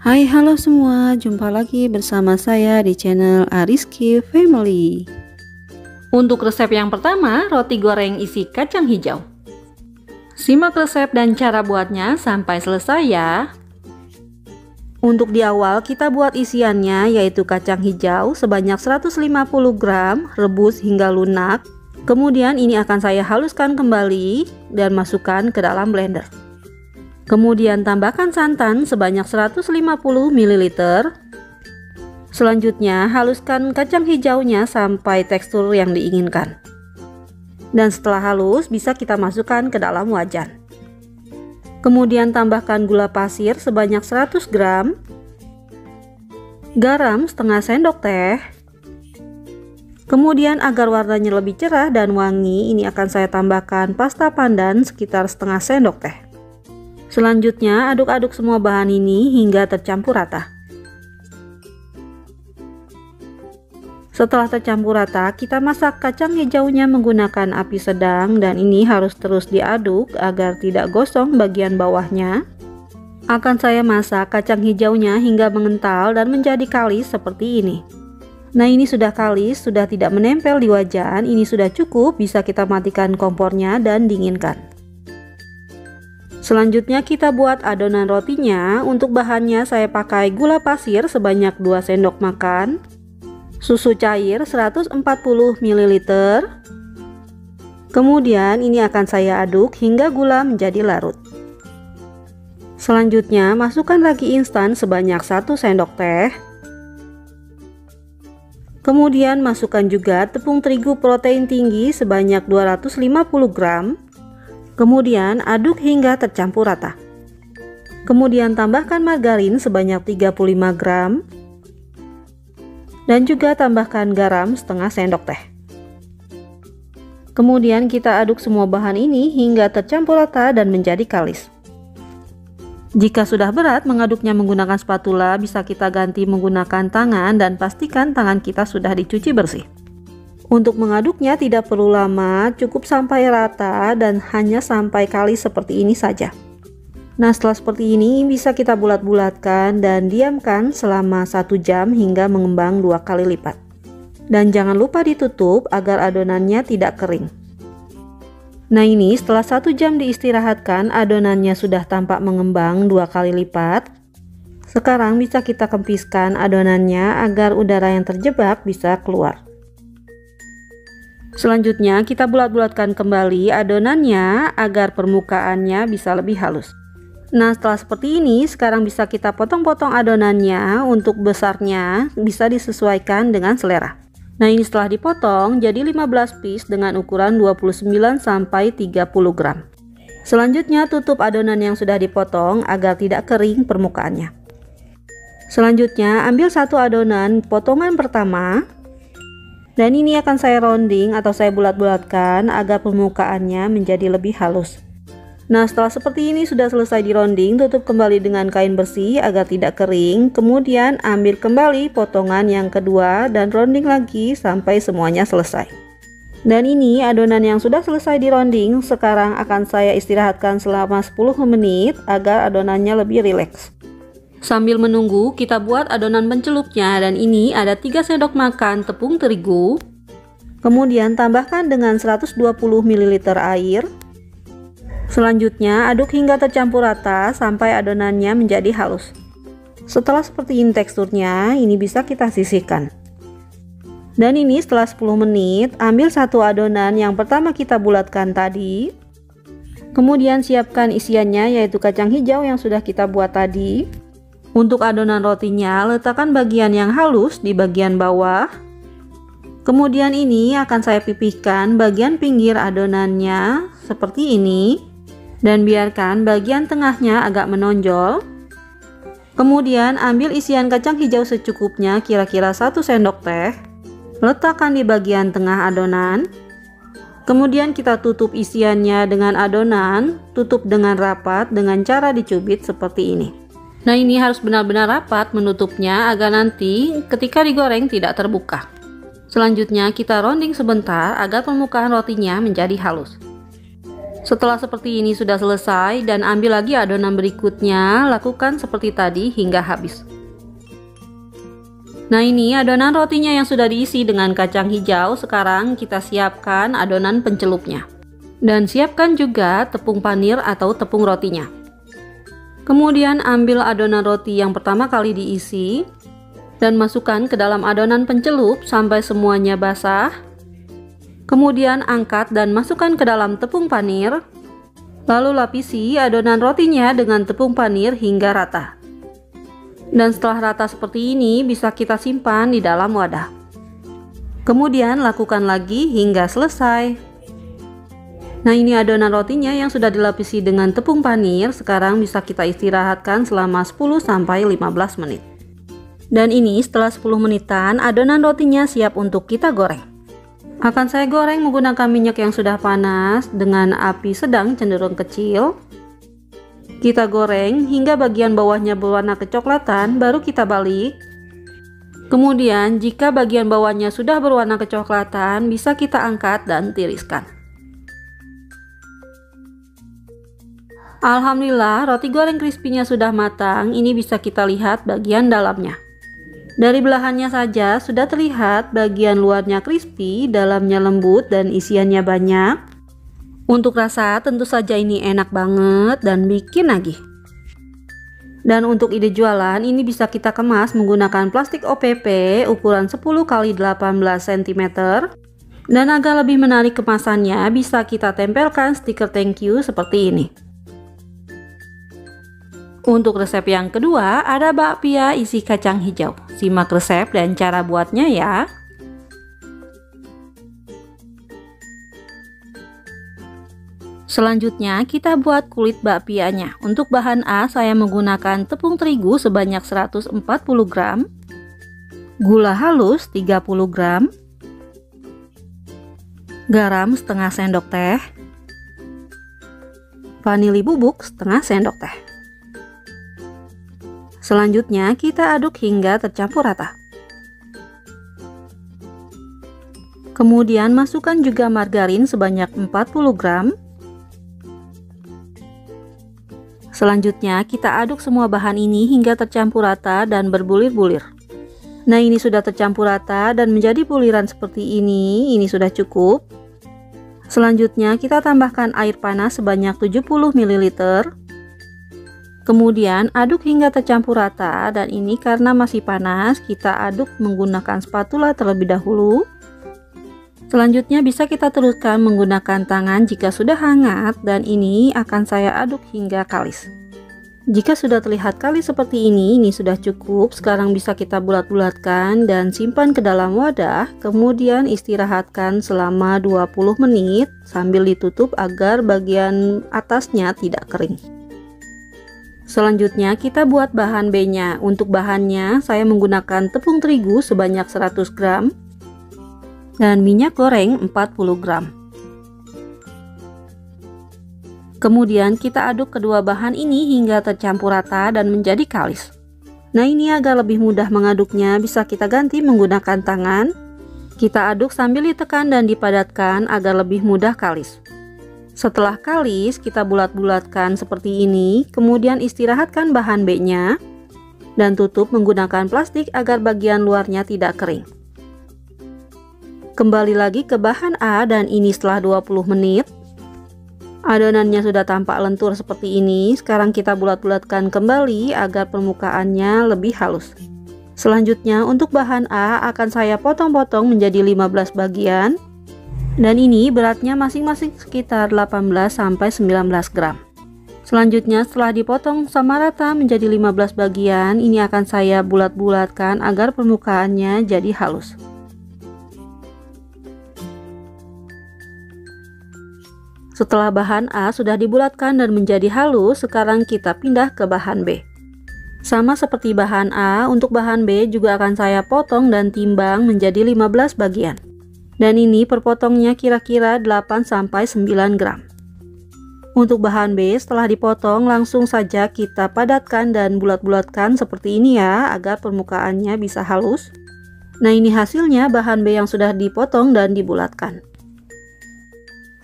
Hai, halo semua, jumpa lagi bersama saya di channel Ariski Family. Untuk resep yang pertama, roti goreng isi kacang hijau. Simak resep dan cara buatnya sampai selesai ya. Untuk di awal kita buat isiannya, yaitu kacang hijau sebanyak 150 gram, rebus hingga lunak. Kemudian ini akan saya haluskan kembali dan masukkan ke dalam blender. Kemudian tambahkan santan sebanyak 150 ml. Selanjutnya haluskan kacang hijaunya sampai tekstur yang diinginkan. Dan setelah halus bisa kita masukkan ke dalam wajan. Kemudian tambahkan gula pasir sebanyak 100 gram, garam setengah sendok teh. Kemudian agar warnanya lebih cerah dan wangi, ini akan saya tambahkan pasta pandan sekitar setengah sendok teh. Selanjutnya aduk-aduk semua bahan ini hingga tercampur rata. Setelah tercampur rata, kita masak kacang hijaunya menggunakan api sedang dan ini harus terus diaduk agar tidak gosong bagian bawahnya. Akan saya masak kacang hijaunya hingga mengental dan menjadi kalis seperti ini. Nah, ini sudah kalis, sudah tidak menempel di wajan, ini sudah cukup, bisa kita matikan kompornya dan dinginkan. Selanjutnya kita buat adonan rotinya. Untuk bahannya saya pakai gula pasir sebanyak 2 sendok makan, susu cair 140 ml. Kemudian ini akan saya aduk hingga gula menjadi larut. Selanjutnya masukkan ragi instan sebanyak 1 sendok teh. Kemudian masukkan juga tepung terigu protein tinggi sebanyak 250 gram. Kemudian aduk hingga tercampur rata. Kemudian tambahkan margarin sebanyak 35 gram. Dan juga tambahkan garam setengah sendok teh. Kemudian kita aduk semua bahan ini hingga tercampur rata dan menjadi kalis. Jika sudah berat mengaduknya menggunakan spatula, bisa kita ganti menggunakan tangan dan pastikan tangan kita sudah dicuci bersih. Untuk mengaduknya tidak perlu lama, cukup sampai rata dan hanya sampai kalis seperti ini saja. Nah, setelah seperti ini bisa kita bulat-bulatkan dan diamkan selama 1 jam hingga mengembang 2 kali lipat. Dan jangan lupa ditutup agar adonannya tidak kering. Nah, ini setelah 1 jam diistirahatkan, adonannya sudah tampak mengembang 2 kali lipat. Sekarang bisa kita kempiskan adonannya agar udara yang terjebak bisa keluar. Selanjutnya kita bulat-bulatkan kembali adonannya agar permukaannya bisa lebih halus. Nah, setelah seperti ini sekarang bisa kita potong-potong adonannya. Untuk besarnya bisa disesuaikan dengan selera. Nah, ini setelah dipotong jadi 15 piece dengan ukuran 29 sampai 30 gram. Selanjutnya tutup adonan yang sudah dipotong agar tidak kering permukaannya. Selanjutnya ambil satu adonan potongan pertama. Dan ini akan saya rounding atau saya bulat-bulatkan agar permukaannya menjadi lebih halus. Nah, setelah seperti ini sudah selesai di rounding, tutup kembali dengan kain bersih agar tidak kering. Kemudian ambil kembali potongan yang kedua dan rounding lagi sampai semuanya selesai. Dan ini adonan yang sudah selesai di rounding. Sekarang akan saya istirahatkan selama 10 menit agar adonannya lebih rileks. Sambil menunggu kita buat adonan pencelupnya, dan ini ada 3 sendok makan tepung terigu. Kemudian tambahkan dengan 120 ml air. Selanjutnya aduk hingga tercampur rata sampai adonannya menjadi halus. Setelah seperti ini teksturnya, ini bisa kita sisihkan. Dan ini setelah 10 menit, ambil satu adonan yang pertama kita bulatkan tadi. Kemudian siapkan isiannya, yaitu kacang hijau yang sudah kita buat tadi. Untuk adonan rotinya, letakkan bagian yang halus di bagian bawah. Kemudian ini akan saya pipihkan bagian pinggir adonannya seperti ini. Dan biarkan bagian tengahnya agak menonjol. Kemudian ambil isian kacang hijau secukupnya, kira-kira 1 sendok teh. Letakkan di bagian tengah adonan. Kemudian kita tutup isiannya dengan adonan, tutup dengan rapat dengan cara dicubit seperti ini. Nah, ini harus benar-benar rapat menutupnya agar nanti ketika digoreng tidak terbuka. Selanjutnya kita rounding sebentar agar permukaan rotinya menjadi halus. Setelah seperti ini sudah selesai dan ambil lagi adonan berikutnya, lakukan seperti tadi hingga habis. Nah, ini adonan rotinya yang sudah diisi dengan kacang hijau. Sekarang kita siapkan adonan pencelupnya. Dan siapkan juga tepung panir atau tepung rotinya. Kemudian ambil adonan roti yang pertama kali diisi dan masukkan ke dalam adonan pencelup sampai semuanya basah. Kemudian angkat dan masukkan ke dalam tepung panir. Lalu lapisi adonan rotinya dengan tepung panir hingga rata. Dan setelah rata seperti ini bisa kita simpan di dalam wadah. Kemudian lakukan lagi hingga selesai. Nah, ini adonan rotinya yang sudah dilapisi dengan tepung panir. Sekarang bisa kita istirahatkan selama 10-15 menit. Dan ini setelah 10 menitan adonan rotinya siap untuk kita goreng. Akan saya goreng menggunakan minyak yang sudah panas dengan api sedang cenderung kecil. Kita goreng hingga bagian bawahnya berwarna kecoklatan, baru kita balik. Kemudian jika bagian bawahnya sudah berwarna kecoklatan, bisa kita angkat dan tiriskan. Alhamdulillah, roti goreng crispy-nya sudah matang. Ini bisa kita lihat bagian dalamnya. Dari belahannya saja sudah terlihat bagian luarnya crispy, dalamnya lembut dan isiannya banyak. Untuk rasa tentu saja ini enak banget dan bikin nagih. Dan untuk ide jualan, ini bisa kita kemas menggunakan plastik OPP ukuran 10 x 18 cm. Dan agar lebih menarik kemasannya, bisa kita tempelkan stiker thank you seperti ini. Untuk resep yang kedua, ada bakpia isi kacang hijau. Simak resep dan cara buatnya ya. Selanjutnya kita buat kulit bakpianya. Untuk bahan A saya menggunakan tepung terigu sebanyak 140 gram, gula halus 30 gram, garam setengah sendok teh, vanili bubuk setengah sendok teh. Selanjutnya kita aduk hingga tercampur rata. Kemudian masukkan juga margarin sebanyak 40 gram. Selanjutnya kita aduk semua bahan ini hingga tercampur rata dan berbulir-bulir. Nah, ini sudah tercampur rata dan menjadi buliran seperti ini sudah cukup. Selanjutnya kita tambahkan air panas sebanyak 70 ml. Kemudian aduk hingga tercampur rata, dan ini karena masih panas kita aduk menggunakan spatula terlebih dahulu. Selanjutnya bisa kita teruskan menggunakan tangan jika sudah hangat, dan ini akan saya aduk hingga kalis. Jika sudah terlihat kalis seperti ini sudah cukup. Sekarang bisa kita bulat-bulatkan dan simpan ke dalam wadah, kemudian istirahatkan selama 20 menit sambil ditutup agar bagian atasnya tidak kering. Selanjutnya kita buat bahan B-nya. Untuk bahannya saya menggunakan tepung terigu sebanyak 100 gram dan minyak goreng 40 gram. Kemudian kita aduk kedua bahan ini hingga tercampur rata dan menjadi kalis. Nah, ini agar lebih mudah mengaduknya bisa kita ganti menggunakan tangan. Kita aduk sambil ditekan dan dipadatkan agar lebih mudah kalis. Setelah kalis, kita bulat-bulatkan seperti ini, kemudian istirahatkan bahan B-nya dan tutup menggunakan plastik agar bagian luarnya tidak kering. Kembali lagi ke bahan A, dan ini setelah 20 menit. Adonannya sudah tampak lentur seperti ini. Sekarang kita bulat-bulatkan kembali agar permukaannya lebih halus. Selanjutnya untuk bahan A akan saya potong-potong menjadi 15 bagian. Dan ini beratnya masing-masing sekitar 18-19 gram. Selanjutnya setelah dipotong sama rata menjadi 15 bagian, ini akan saya bulat-bulatkan agar permukaannya jadi halus. Setelah bahan A sudah dibulatkan dan menjadi halus, sekarang kita pindah ke bahan B. Sama seperti bahan A, untuk bahan B juga akan saya potong dan timbang menjadi 15 bagian. Dan ini perpotongnya kira-kira 8-9 gram. Untuk bahan B setelah dipotong langsung saja kita padatkan dan bulat-bulatkan seperti ini ya, agar permukaannya bisa halus. Nah, ini hasilnya bahan B yang sudah dipotong dan dibulatkan.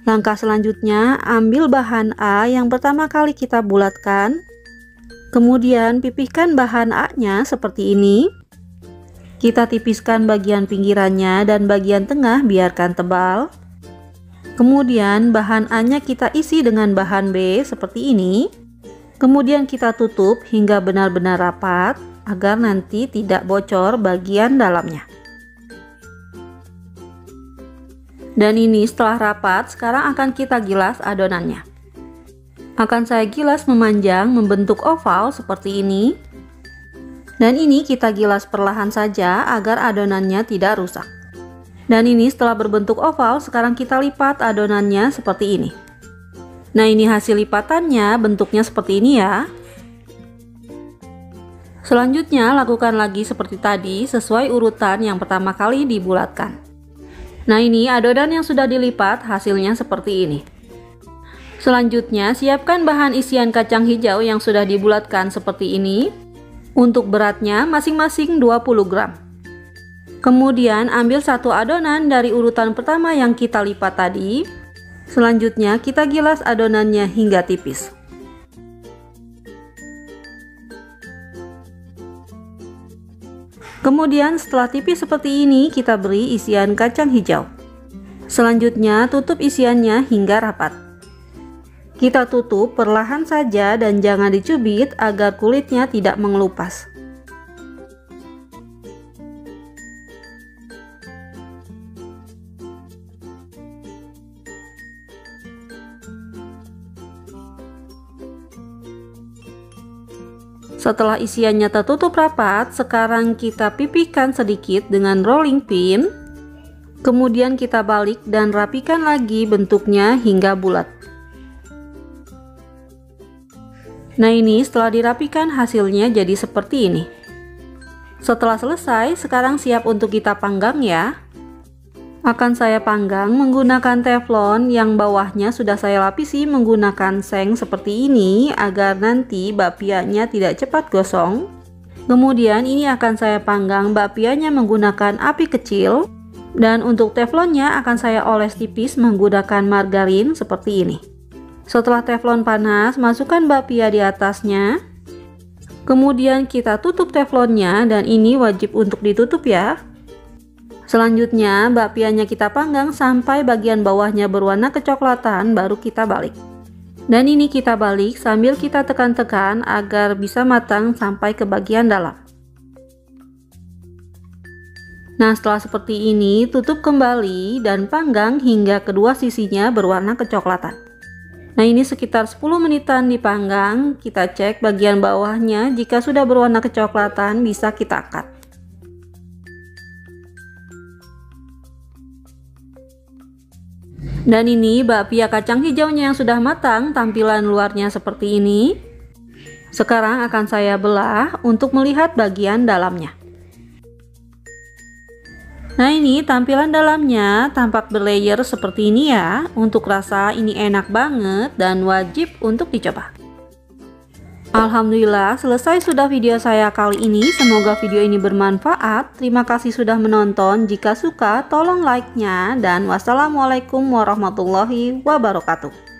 Langkah selanjutnya, ambil bahan A yang pertama kali kita bulatkan. Kemudian pipihkan bahan A-nya seperti ini. Kita tipiskan bagian pinggirannya dan bagian tengah biarkan tebal. Kemudian bahan A-nya kita isi dengan bahan B seperti ini. Kemudian kita tutup hingga benar-benar rapat agar nanti tidak bocor bagian dalamnya. Dan ini setelah rapat, sekarang akan kita gilas adonannya. Akan saya gilas memanjang membentuk oval seperti ini. Dan ini kita gilas perlahan saja agar adonannya tidak rusak. Dan ini setelah berbentuk oval, sekarang kita lipat adonannya seperti ini. Nah, ini hasil lipatannya, bentuknya seperti ini ya. Selanjutnya lakukan lagi seperti tadi sesuai urutan yang pertama kali dibulatkan. Nah, ini adonan yang sudah dilipat hasilnya seperti ini. Selanjutnya siapkan bahan isian kacang hijau yang sudah dibulatkan seperti ini. Untuk beratnya masing-masing 20 gram. Kemudian ambil satu adonan dari urutan pertama yang kita lipat tadi. Selanjutnya kita gilas adonannya hingga tipis. Kemudian setelah tipis seperti ini kita beri isian kacang hijau. Selanjutnya tutup isiannya hingga rapat. Kita tutup perlahan saja dan jangan dicubit agar kulitnya tidak mengelupas. Setelah isiannya tertutup rapat, sekarang kita pipihkan sedikit dengan rolling pin. Kemudian kita balik dan rapikan lagi bentuknya hingga bulat. Nah, ini setelah dirapikan hasilnya jadi seperti ini. Setelah selesai, sekarang siap untuk kita panggang ya. Akan saya panggang menggunakan teflon yang bawahnya sudah saya lapisi menggunakan seng seperti ini agar nanti bakpianya tidak cepat gosong. Kemudian ini akan saya panggang bakpianya menggunakan api kecil. Dan untuk teflonnya akan saya oles tipis menggunakan margarin seperti ini. Setelah teflon panas, masukkan bakpia di atasnya. Kemudian kita tutup teflonnya dan ini wajib untuk ditutup ya. Selanjutnya bakpianya kita panggang sampai bagian bawahnya berwarna kecoklatan baru kita balik. Dan ini kita balik sambil kita tekan-tekan agar bisa matang sampai ke bagian dalam. Nah, setelah seperti ini tutup kembali dan panggang hingga kedua sisinya berwarna kecoklatan. Nah, ini sekitar 10 menitan dipanggang. Kita cek bagian bawahnya, jika sudah berwarna kecoklatan bisa kita angkat. Dan ini bakpia kacang hijaunya yang sudah matang, tampilan luarnya seperti ini. Sekarang akan saya belah untuk melihat bagian dalamnya. Nah, ini tampilan dalamnya tampak berlayer seperti ini ya. Untuk rasa ini enak banget dan wajib untuk dicoba. Alhamdulillah, selesai sudah video saya kali ini. Semoga video ini bermanfaat. Terima kasih sudah menonton. Jika suka, tolong like-nya. Dan wassalamualaikum warahmatullahi wabarakatuh.